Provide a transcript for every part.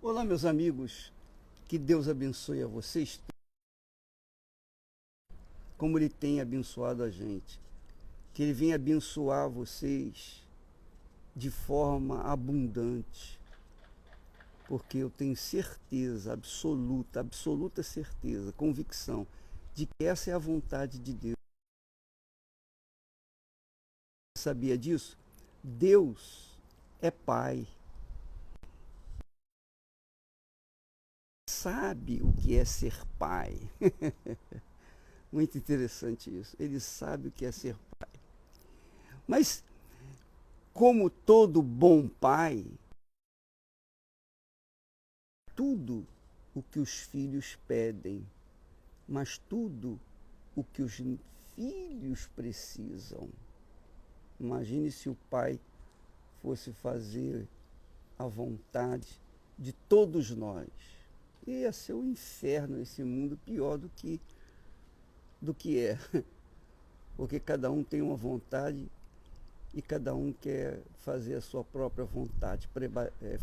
Olá, meus amigos, que Deus abençoe a vocês, como Ele tem abençoado a gente. Que Ele venha abençoar vocês de forma abundante, porque eu tenho certeza absoluta, absoluta certeza, convicção, de que essa é a vontade de Deus. Sabia disso? Deus é Pai. Sabe o que é ser pai. Muito interessante isso. Ele sabe o que é ser pai. Mas, como todo bom pai, tudo o que os filhos pedem, mas tudo o que os filhos precisam. Imagine se o pai fosse fazer a vontade de todos nós. Ia ser um inferno esse mundo, pior do que é. Porque cada um tem uma vontade e cada um quer fazer a sua própria vontade,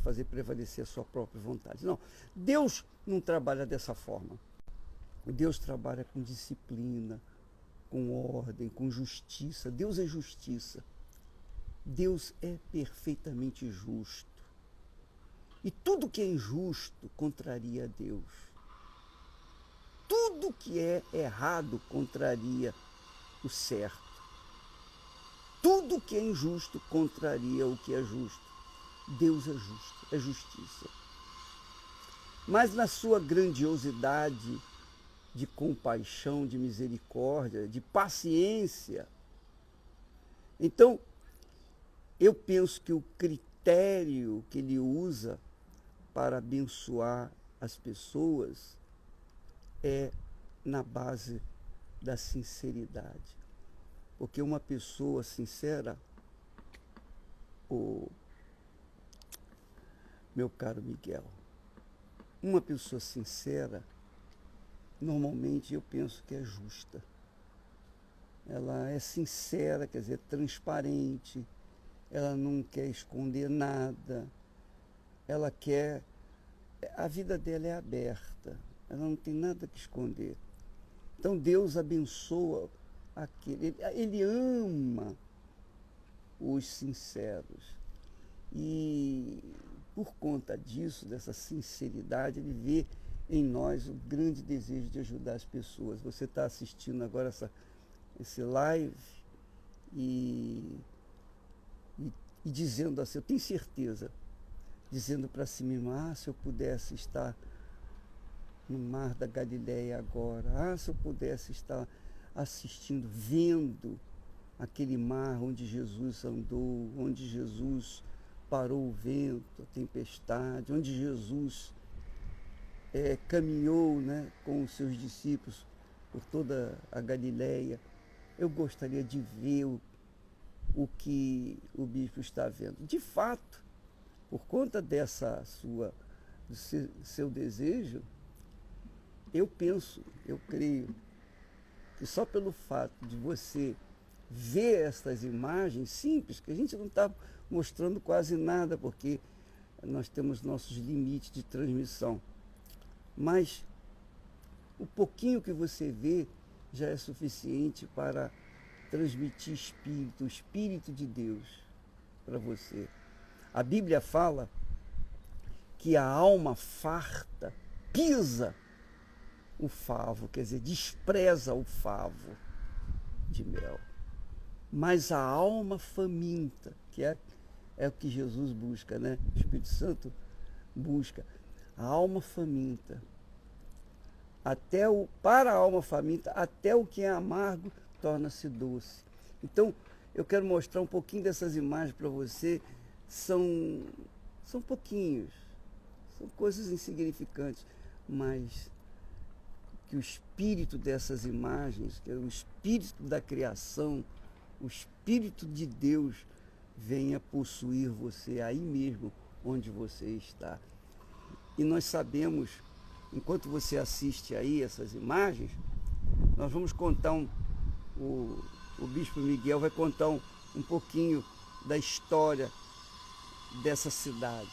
fazer prevalecer a sua própria vontade. Não, Deus não trabalha dessa forma. Deus trabalha com disciplina, com ordem, com justiça. Deus é justiça. Deus é perfeitamente justo. E tudo que é injusto contraria a Deus. Tudo que é errado contraria o certo. Tudo que é injusto contraria o que é justo. Deus é justo, é justiça. Mas na sua grandiosidade de compaixão, de misericórdia, de paciência, então eu penso que o critério que ele usa para abençoar as pessoas é na base da sinceridade. Porque uma pessoa sincera, meu caro Miguel, uma pessoa sincera, normalmente eu penso que é justa. Ela é sincera, quer dizer, transparente, ela não quer esconder nada, ela quer... A vida dela é aberta, ela não tem nada que esconder. Então Deus abençoa aquele, ele ama os sinceros. E por conta disso, dessa sinceridade, ele vê em nós o grande desejo de ajudar as pessoas. Você está assistindo agora esse live e dizendo assim, eu tenho certeza, dizendo para si mesmo, se eu pudesse estar no mar da Galileia agora, se eu pudesse estar assistindo, vendo aquele mar onde Jesus andou, onde Jesus parou o vento, a tempestade, onde Jesus caminhou, né, com os seus discípulos por toda a Galileia. Eu gostaria de ver o que o bispo está vendo. De fato, por conta do seu desejo, eu creio que só pelo fato de você ver estas imagens simples, que a gente não está mostrando quase nada, porque nós temos nossos limites de transmissão, mas o pouquinho que você vê já é suficiente para transmitir o Espírito de Deus para você. A Bíblia fala que a alma farta pisa o favo, quer dizer, despreza o favo de mel. Mas a alma faminta, que é o que Jesus busca, né? O Espírito Santo busca. A alma faminta, para a alma faminta, até o que é amargo torna-se doce. Então, eu quero mostrar um pouquinho dessas imagens para você. São pouquinhos, são coisas insignificantes, mas que o espírito dessas imagens, que é o espírito da criação, o Espírito de Deus venha possuir você aí mesmo onde você está. E nós sabemos, enquanto você assiste aí essas imagens, nós vamos contar o Bispo Miguel vai contar um pouquinho da história dessa cidade.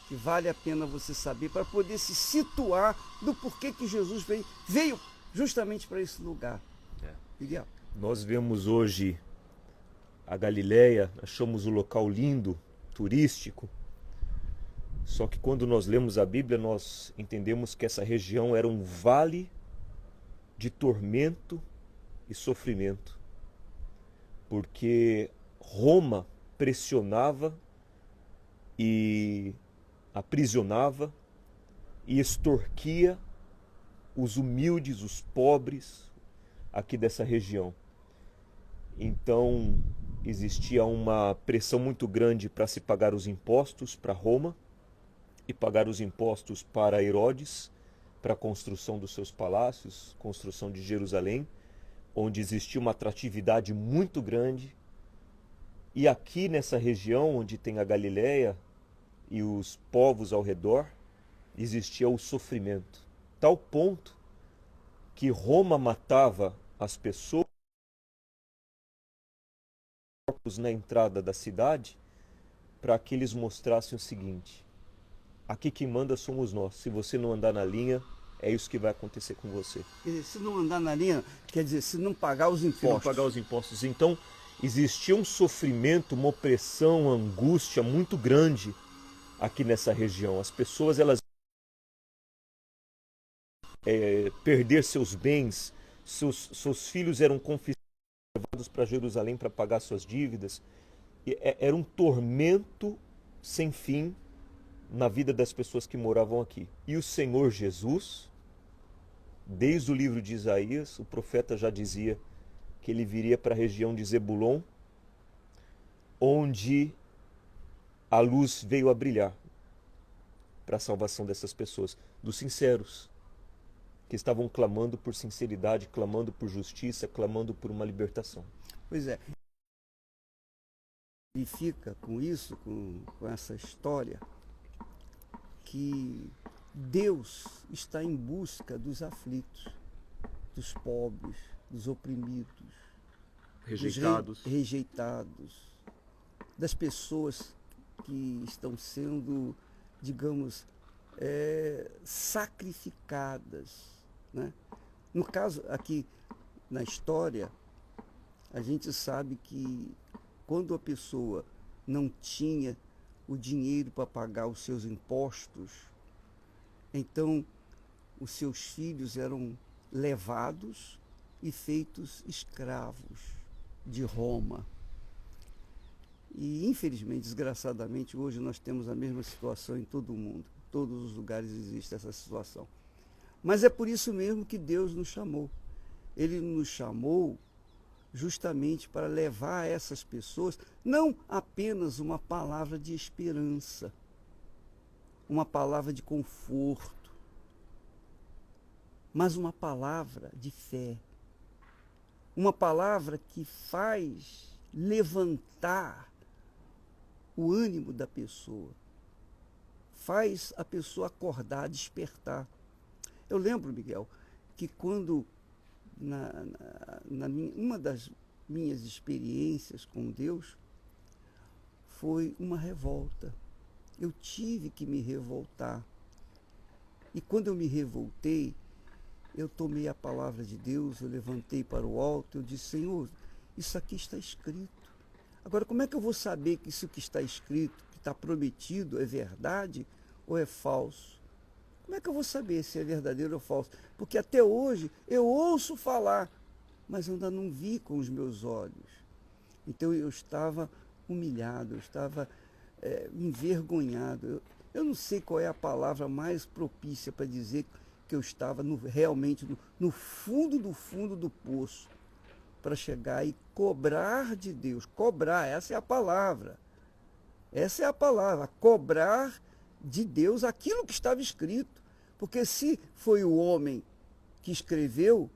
que vale a pena você saber para poder se situar do porquê que Jesus veio justamente para esse lugar. Miguel. Nós vemos hoje a Galileia, achamos o local lindo, turístico. Só que quando nós lemos a Bíblia, nós entendemos que essa região era um vale de tormento e sofrimento. Porque Roma pressionava e aprisionava e extorquia os humildes, os pobres aqui dessa região. Então existia uma pressão muito grande para se pagar os impostos para Roma e pagar os impostos para Herodes, para a construção dos seus palácios, construção de Jerusalém, onde existia uma atratividade muito grande. E aqui nessa região onde tem a Galileia e os povos ao redor, existia o sofrimento. Tal ponto que Roma matava as pessoas na entrada da cidade para que eles mostrassem o seguinte: aqui quem manda somos nós. Se você não andar na linha, é isso que vai acontecer com você. Quer dizer, se não andar na linha, quer dizer, se não pagar os impostos. Se não pagar os impostos. Então, existia um sofrimento, uma opressão, uma angústia muito grande aqui nessa região. As pessoas, elas perder seus bens, seus filhos eram confiscados, levados para Jerusalém para pagar suas dívidas. Era um tormento sem fim na vida das pessoas que moravam aqui. E o Senhor Jesus, desde o livro de Isaías, o profeta já dizia que ele viria para a região de Zebulon, onde a luz veio a brilhar para a salvação dessas pessoas, dos sinceros, que estavam clamando por sinceridade, clamando por justiça, clamando por uma libertação. Pois é. E fica com isso, com essa história, que Deus está em busca dos aflitos, dos pobres, dos oprimidos, Rejeitados. dos rejeitados, das pessoas que estão sendo, digamos, sacrificadas, né? No caso aqui, na história, a gente sabe que quando a pessoa não tinha o dinheiro para pagar os seus impostos, então os seus filhos eram levados e feitos escravos de Roma. E infelizmente, desgraçadamente, hoje nós temos a mesma situação em todo o mundo. Em todos os lugares existe essa situação. Mas é por isso mesmo que Deus nos chamou. Ele nos chamou justamente para levar a essas pessoas não apenas uma palavra de esperança, uma palavra de conforto, mas uma palavra de fé, uma palavra que faz levantar o ânimo da pessoa, faz a pessoa acordar, despertar. Eu lembro, Miguel, que quando uma das minhas experiências com Deus foi uma revolta. Eu tive que me revoltar. E quando eu me revoltei, eu tomei a palavra de Deus, eu levantei para o alto, eu disse: Senhor, isso aqui está escrito. Agora, como é que eu vou saber que isso que está escrito, que está prometido, é verdade ou é falso? Como é que eu vou saber se é verdadeiro ou falso? Porque até hoje eu ouço falar, mas eu ainda não vi com os meus olhos. Então eu estava humilhado, eu estava envergonhado. Eu não sei qual é a palavra mais propícia para dizer que eu estava realmente no fundo do poço, para chegar e cobrar de Deus. Cobrar, essa é a palavra. Essa é a palavra, cobrar de Deus aquilo que estava escrito. Porque se foi o homem que escreveu,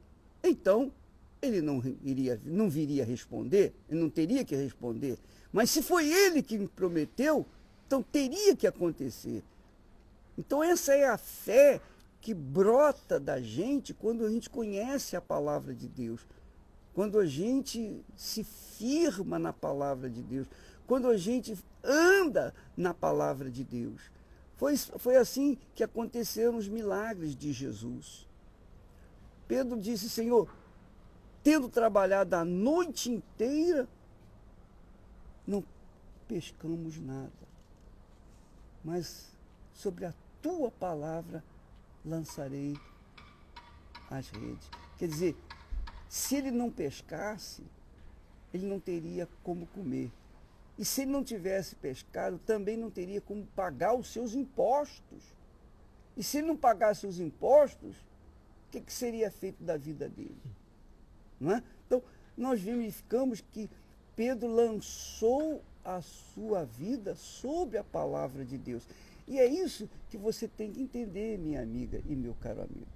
então ele não viria responder, ele não teria que responder. Mas se foi ele que me prometeu, então teria que acontecer. Então essa é a fé que brota da gente quando a gente conhece a palavra de Deus. Quando a gente se firma na palavra de Deus, quando a gente anda na palavra de Deus. Foi assim que aconteceram os milagres de Jesus. Pedro disse: Senhor, tendo trabalhado a noite inteira, não pescamos nada, mas sobre a tua palavra lançarei as redes. Quer dizer, se ele não pescasse, ele não teria como comer. E se ele não tivesse pescado, também não teria como pagar os seus impostos. E se ele não pagasse os impostos, o que seria feito da vida dele? Não é? Então, nós verificamos que Pedro lançou a sua vida sobre a palavra de Deus. E é isso que você tem que entender, minha amiga e meu caro amigo.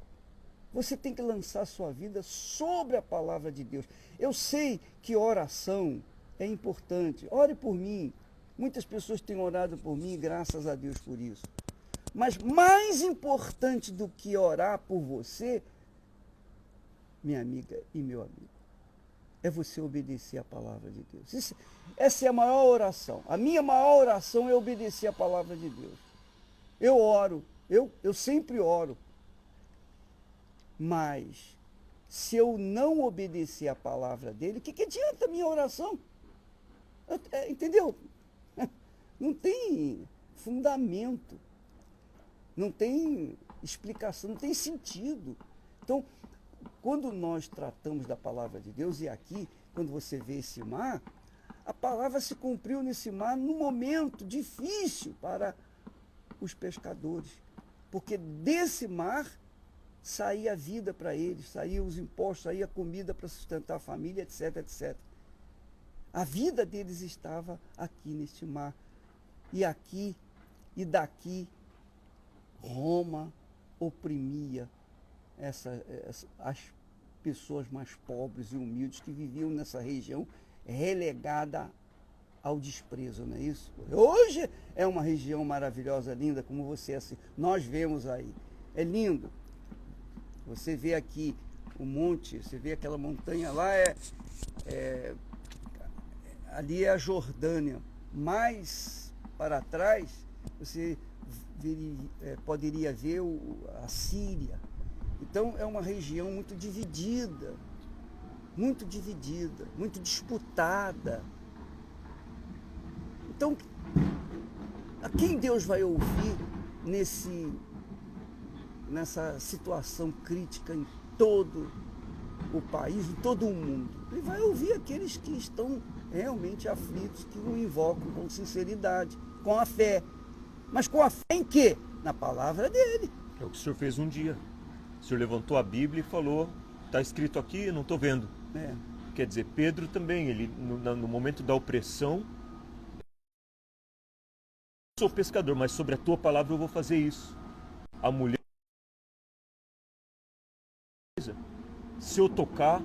Você tem que lançar a sua vida sobre a palavra de Deus. Eu sei que oração é importante. Ore por mim. Muitas pessoas têm orado por mim, graças a Deus por isso. Mas mais importante do que orar por você, minha amiga e meu amigo, é você obedecer a palavra de Deus. Essa é a maior oração. A minha maior oração é obedecer a palavra de Deus. Eu oro, eu sempre oro. Mas, se eu não obedecer a palavra dele, o que adianta a minha oração? Entendeu? Não tem fundamento, não tem explicação, não tem sentido. Então, quando nós tratamos da palavra de Deus, e aqui, quando você vê esse mar, a palavra se cumpriu nesse mar num momento difícil para os pescadores, porque desse mar saía a vida para eles, saía os impostos, saía a comida para sustentar a família, etc, etc. A vida deles estava aqui neste mar. E aqui e daqui, Roma oprimia as pessoas mais pobres e humildes que viviam nessa região, relegada ao desprezo, não é isso? Hoje é uma região maravilhosa, linda, como você assim, nós vemos aí. É lindo. Você vê aqui o monte, você vê aquela montanha lá, ali é a Jordânia. Mais para trás, você poderia ver a Síria. Então é uma região muito dividida, muito disputada. Então, a quem Deus vai ouvir nessa situação crítica em todo o país, em todo o mundo? Ele vai ouvir aqueles que estão realmente aflitos, que o invocam com sinceridade, com a fé. Mas com a fé em quê? Na palavra dele. É o que o senhor fez um dia. O senhor levantou a Bíblia e falou: está escrito aqui, eu não estou vendo. Quer dizer, Pedro também, ele no momento da opressão, eu sou pescador, mas sobre a tua palavra eu vou fazer isso. A mulher, se eu tocar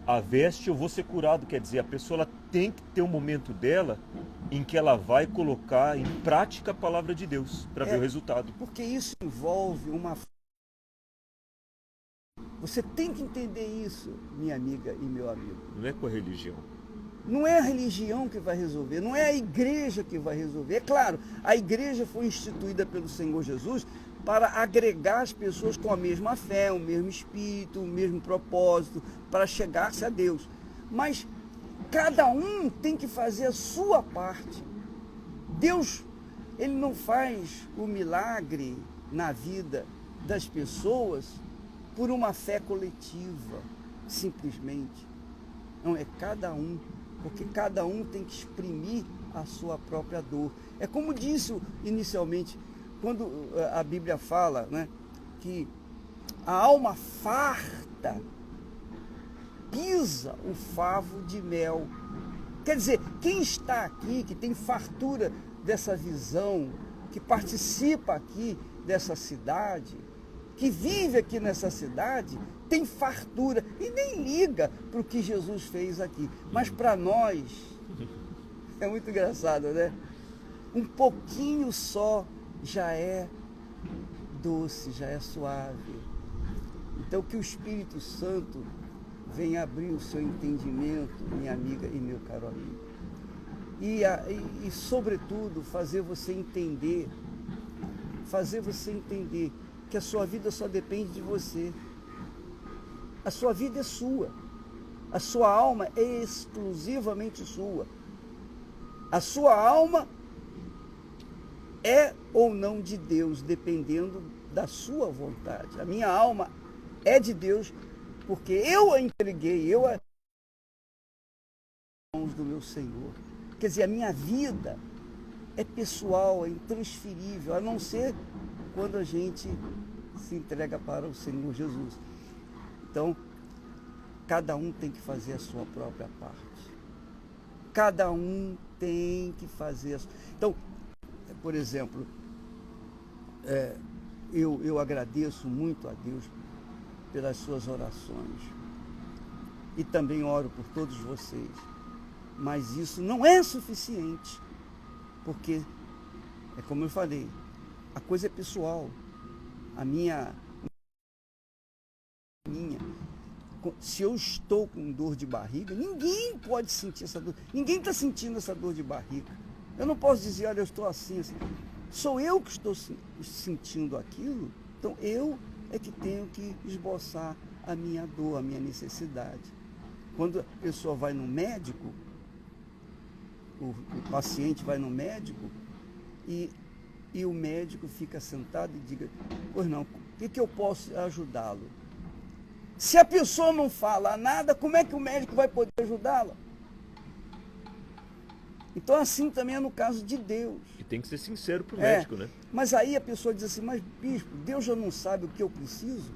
a veste, eu vou ser curado. Quer dizer, a pessoa ela tem que ter um momento dela em que ela vai colocar em prática a palavra de Deus para ver o resultado. Porque isso envolve uma... Você tem que entender isso, minha amiga e meu amigo. Não é com a religião. Não é a religião que vai resolver, não é a igreja que vai resolver. É claro, a igreja foi instituída pelo Senhor Jesus para agregar as pessoas com a mesma fé, o mesmo espírito, o mesmo propósito, para chegar-se a Deus. Mas cada um tem que fazer a sua parte. Deus, ele não faz o milagre na vida das pessoas por uma fé coletiva, simplesmente. Não, é cada um, porque cada um tem que exprimir a sua própria dor. É como disse inicialmente, quando a Bíblia fala, né, que a alma farta pisa o favo de mel. Quer dizer, quem está aqui, que tem fartura dessa visão, que participa aqui dessa cidade, que vive aqui nessa cidade, tem fartura e nem liga para o que Jesus fez aqui. Mas para nós, é muito engraçado, né? Um pouquinho só já é doce, já é suave. Então que o Espírito Santo venha abrir o seu entendimento, minha amiga e meu caro amigo. e sobretudo, fazer você entender que a sua vida só depende de você. A sua vida é sua. A sua alma é exclusivamente sua. A sua alma é ou não de Deus, dependendo da sua vontade. A minha alma é de Deus porque eu a entreguei, eu a mãos do meu Senhor. Quer dizer, a minha vida é pessoal, é intransferível, a não ser quando a gente se entrega para o Senhor Jesus. Então, cada um tem que fazer a sua própria parte. Cada um tem que fazer a sua... Então, por exemplo, eu agradeço muito a Deus pelas suas orações. E também oro por todos vocês. Mas isso não é suficiente. Porque, é como eu falei, a coisa é pessoal. A minha. Se eu estou com dor de barriga, ninguém pode sentir essa dor. Ninguém está sentindo essa dor de barriga. Eu não posso dizer, olha, eu estou assim. Sou eu que estou sentindo aquilo. Então eu é que tenho que esboçar a minha dor, a minha necessidade. Quando a pessoa vai no médico, o paciente vai no médico e o médico fica sentado e diga, pois não, o que eu posso ajudá-lo? Se a pessoa não fala nada, como é que o médico vai poder ajudá-la? Então assim também é no caso de Deus. E tem que ser sincero para o médico, né? Mas aí a pessoa diz assim, mas bispo, Deus já não sabe o que eu preciso?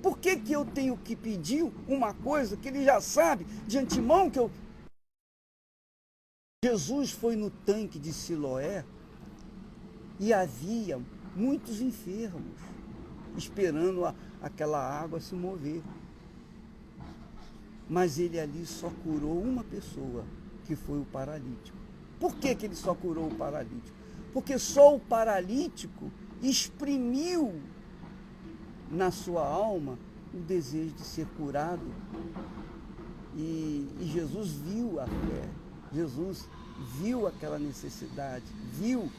Por que eu tenho que pedir uma coisa que ele já sabe de antemão que eu... Jesus foi no tanque de Siloé e havia muitos enfermos esperando aquela água se mover. Mas ele ali só curou uma pessoa, que foi o paralítico. Por que ele só curou o paralítico? Porque só o paralítico exprimiu na sua alma o desejo de ser curado. E Jesus viu a fé, Jesus viu aquela necessidade, viu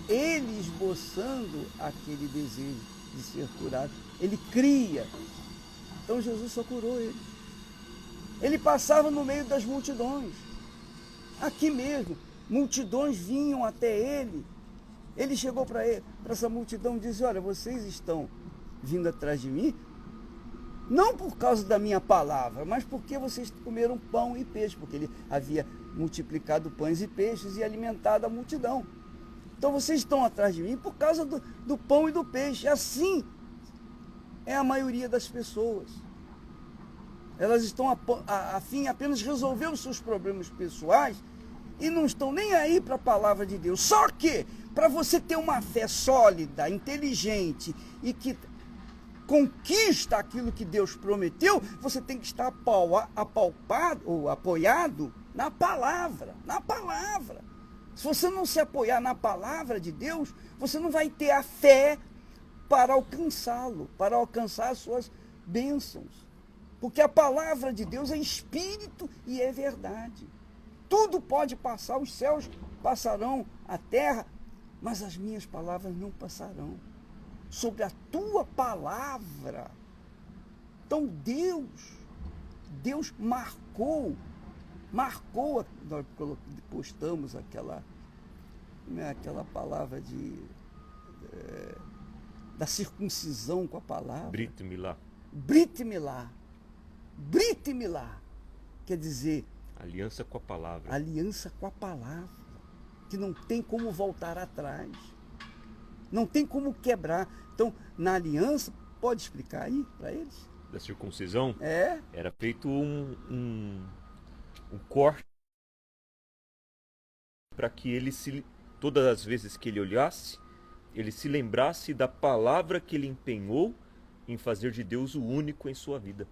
ele esboçando aquele desejo de ser curado. Ele cria. Então Jesus só curou ele. Ele passava no meio das multidões. Aqui mesmo, multidões vinham até ele. Ele chegou para essa multidão e disse, olha, vocês estão vindo atrás de mim, não por causa da minha palavra, mas porque vocês comeram pão e peixe, porque ele havia multiplicado pães e peixes e alimentado a multidão. Então vocês estão atrás de mim por causa do pão e do peixe. Assim é a maioria das pessoas. Elas estão a fim apenas de resolver os seus problemas pessoais e não estão nem aí para a palavra de Deus. Só que, para você ter uma fé sólida, inteligente e que conquista aquilo que Deus prometeu, você tem que estar apalpado ou apoiado na palavra. Na palavra. Se você não se apoiar na palavra de Deus, você não vai ter a fé para alcançá-lo, para alcançar as suas bênçãos. Porque a palavra de Deus é espírito e é verdade. Tudo pode passar, os céus passarão, a terra, mas as minhas palavras não passarão. Sobre a tua palavra. Então Deus marcou, nós postamos aquela palavra da circuncisão com a palavra. Brit Milá. Brit Milá. Brit Milá. Quer dizer... aliança com a palavra. Aliança com a palavra. Que não tem como voltar atrás. Não tem como quebrar. Então, na aliança, pode explicar aí para eles? Da circuncisão? É. Era feito um corte para que ele todas as vezes que ele olhasse, ele se lembrasse da palavra que ele empenhou em fazer de Deus o único em sua vida.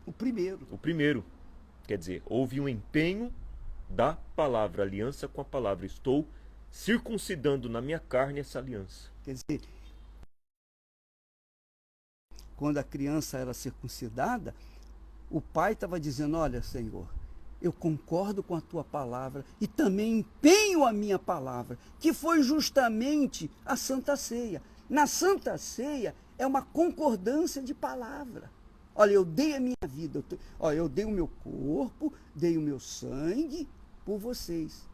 O primeiro. O primeiro. Quer dizer, houve um empenho da palavra, aliança com a palavra. Estou circuncidando na minha carne essa aliança. Quer dizer, quando a criança era circuncidada, o pai estava dizendo, olha, Senhor, eu concordo com a tua palavra e também empenho a minha palavra, que foi justamente a Santa Ceia. Na Santa Ceia é uma concordância de palavra. Olha, eu dei a minha vida, eu dei o meu corpo, dei o meu sangue por vocês.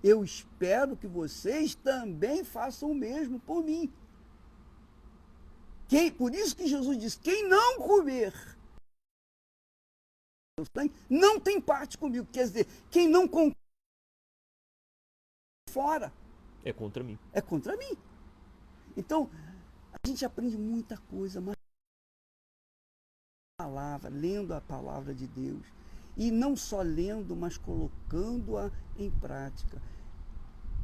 Eu espero que vocês também façam o mesmo por mim. Por isso que Jesus diz, quem não comer não tem parte comigo. Quer dizer, quem não concorda fora. É contra mim. É contra mim. Então, a gente aprende muita coisa, mas lendo a palavra de Deus. E não só lendo, mas colocando-a em prática.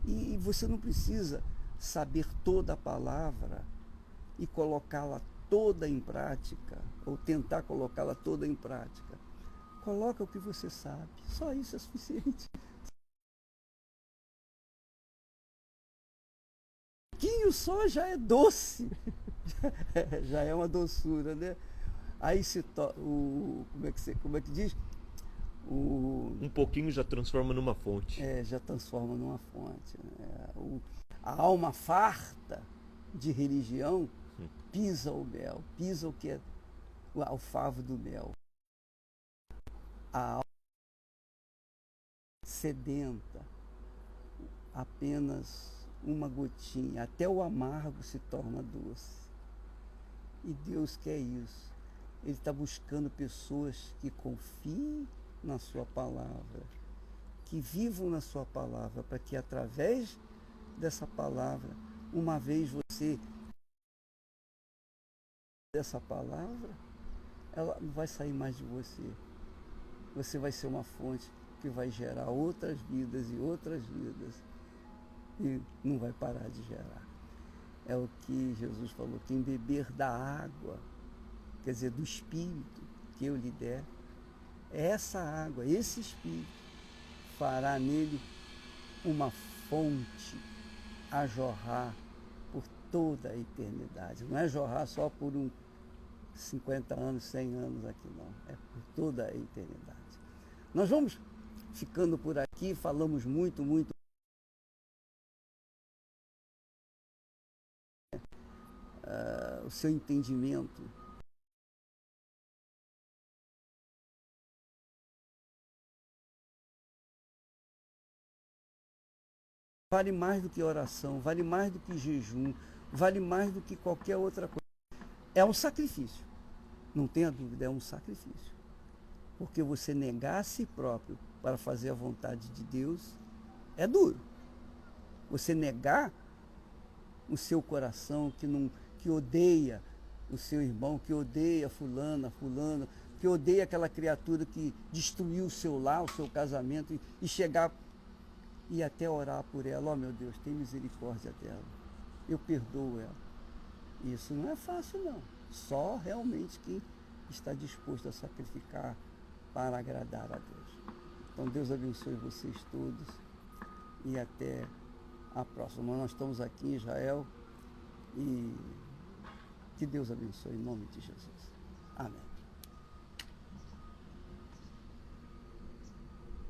E você não precisa saber toda a palavra e colocá-la toda em prática, ou tentar colocá-la toda em prática. Coloca o que você sabe, só isso é suficiente. Um pouquinho só já é doce, já é uma doçura, né? Aí como é que diz? Um pouquinho já transforma numa fonte. Já transforma numa fonte. Né? A alma farta de religião pisa o mel, pisa o que é o favo do mel. A alma sedenta, apenas uma gotinha, até o amargo se torna doce. E Deus quer isso. Ele está buscando pessoas que confiem na sua palavra, que vivam na sua palavra, para que através dessa palavra, uma vez você dessa palavra, ela não vai sair mais de você. Você vai ser uma fonte que vai gerar outras vidas e outras vidas e não vai parar de gerar. É o que Jesus falou, quem beber da água, quer dizer, do Espírito que eu lhe der, essa água, esse Espírito, fará nele uma fonte a jorrar por toda a eternidade. Não é jorrar só por 50 anos, 100 anos aqui, não. É por toda a eternidade. Nós vamos ficando por aqui, falamos muito, muito. O seu entendimento. Vale mais do que oração, vale mais do que jejum, vale mais do que qualquer outra coisa. É um sacrifício, não tenha dúvida, é um sacrifício. Porque você negar a si próprio para fazer a vontade de Deus é duro. Você negar o seu coração que odeia o seu irmão, que odeia fulana, que odeia aquela criatura que destruiu o seu lar, o seu casamento, e chegar e até orar por ela, meu Deus, tem misericórdia dela, eu perdoo ela. Isso não é fácil, não. Só realmente quem está disposto a sacrificar para agradar a Deus. Então Deus abençoe vocês todos e até a próxima. Nós estamos aqui em Israel e que Deus abençoe em nome de Jesus. Amém.